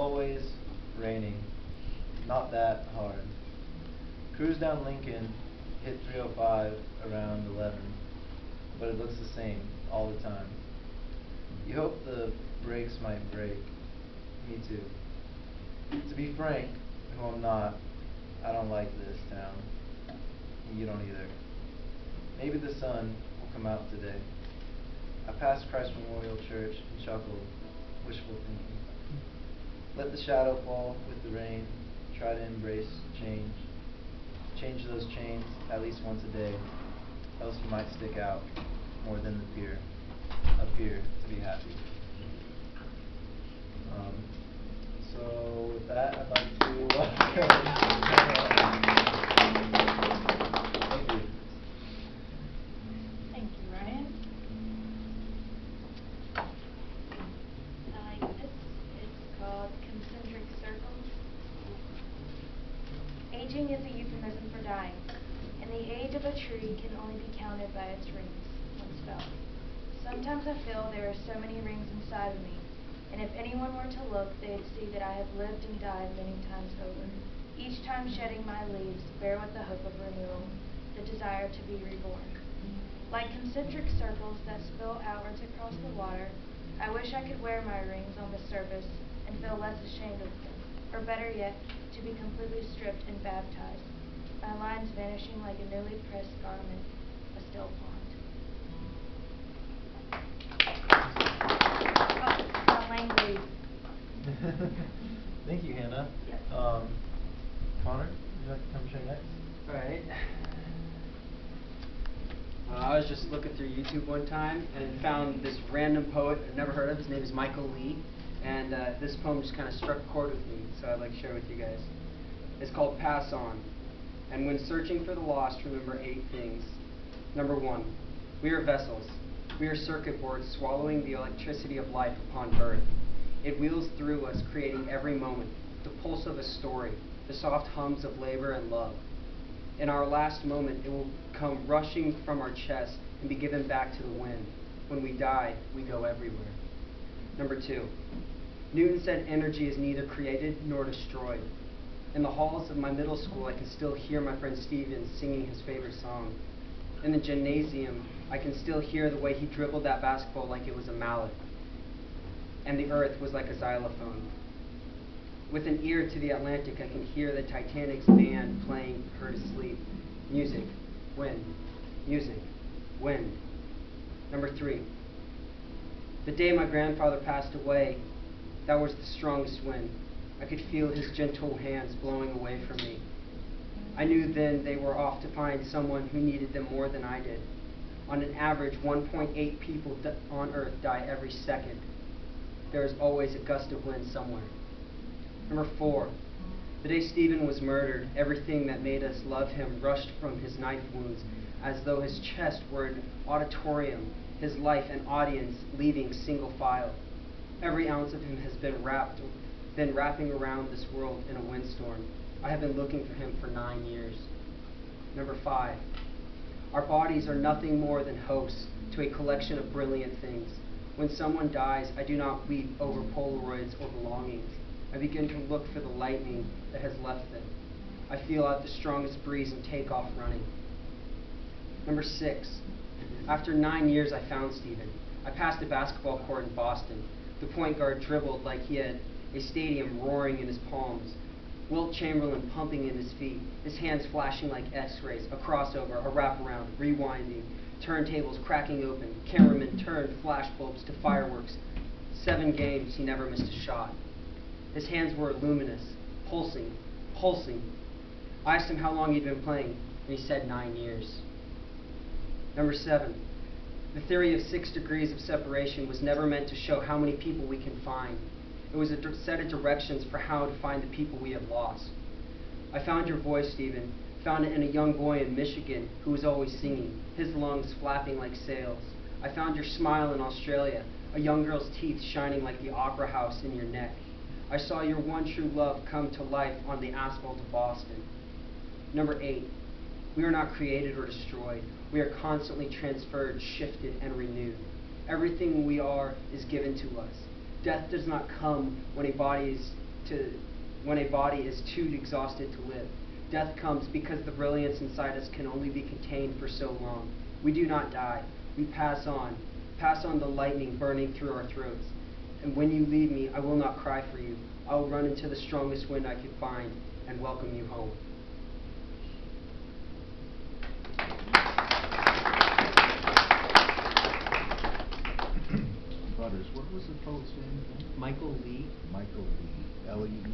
always raining. Not that hard. Cruise down Lincoln, hit 305 around 11, but it looks the same all the time. You hope the brakes might break. Me too. To be frank, who I'm not, I don't like this town. And you don't either. Maybe the sun will come out today. I passed Christ Memorial Church and chuckled, wishful thinking. Let the shadow fall with the rain. Try to embrace change. Change those chains at least once a day, else you might stick out more than the pier. Appear to be happy. So with that, I'd like to. Thank you. Thank you, Ryan. I like this. It's called Concentric Circles. Aging is a euphemism for dying, and the age of a tree can only be counted by its rings once felt. Sometimes I feel there are so many rings inside of me, and if anyone were to look, they'd see that I have lived and died many times over, each time shedding my leaves, bare with the hope of renewal, the desire to be reborn. Like concentric circles that spill outwards across the water, I wish I could wear my rings on the surface and feel less ashamed of them, or better yet, to be completely stripped and baptized, my lines vanishing like a newly pressed garment, a still pond. Langley. Thank you, Hannah. Yep. Connor, would you like to come share next? Alright. I was just looking through YouTube one time and found this random poet I've never heard of. His name is Michael Lee. And this poem just kind of struck a chord with me, so I'd like to share with you guys. It's called Pass On. And when searching for the lost, remember 8 things. Number 1, we are vessels. We are circuit boards swallowing the electricity of life upon birth. It wheels through us, creating every moment, the pulse of a story, the soft hums of labor and love. In our last moment, it will come rushing from our chest and be given back to the wind. When we die, we go everywhere. Number 2, Newton said energy is neither created nor destroyed. In the halls of my middle school, I can still hear my friend Steven singing his favorite song. In the gymnasium, I can still hear the way he dribbled that basketball like it was a mallet. And the earth was like a xylophone. With an ear to the Atlantic, I can hear the Titanic's band playing Her to Sleep. Music, wind, music, wind. Number 3, the day my grandfather passed away, that was the strongest wind. I could feel his gentle hands blowing away from me. I knew then they were off to find someone who needed them more than I did. On an average, 1.8 people on Earth die every second. There is always a gust of wind somewhere. Number 4, the day Stephen was murdered, everything that made us love him rushed from his knife wounds, as though his chest were an auditorium, his life an audience leaving single file. Every ounce of him has been wrapping around this world in a windstorm. I have been looking for him for 9 years. Number 5, our bodies are nothing more than hosts to a collection of brilliant things. When someone dies, I do not weep over Polaroids or belongings. I begin to look for the lightning that has left them. I feel out the strongest breeze and take off running. Number 6, after 9 years, I found Stephen. I passed a basketball court in Boston. The point guard dribbled like he had a stadium roaring in his palms. Wilt Chamberlain pumping in his feet, his hands flashing like X-rays, a crossover, a wraparound, rewinding, turntables cracking open, cameramen turned flashbulbs to fireworks. 7 games, he never missed a shot. His hands were luminous, pulsing, pulsing. I asked him how long he'd been playing, and he said 9 years. Number 7, the theory of 6 degrees of separation was never meant to show how many people we can find. It was a set of directions for how to find the people we have lost. I found your voice, Stephen. Found it in a young boy in Michigan who was always singing, his lungs flapping like sails. I found your smile in Australia, a young girl's teeth shining like the opera house in your neck. I saw your one true love come to life on the asphalt of Boston. Number 8, we are not created or destroyed. We are constantly transferred, shifted, and renewed. Everything we are is given to us. Death does not come when a body is when a body is too exhausted to live. Death comes because the brilliance inside us can only be contained for so long. We do not die. We pass on the lightning burning through our throats. And when you leave me, I will not cry for you. I will run into the strongest wind I can find and welcome you home. Butters, what was the poet's name again? Michael Lee. Michael Lee, L-E-E.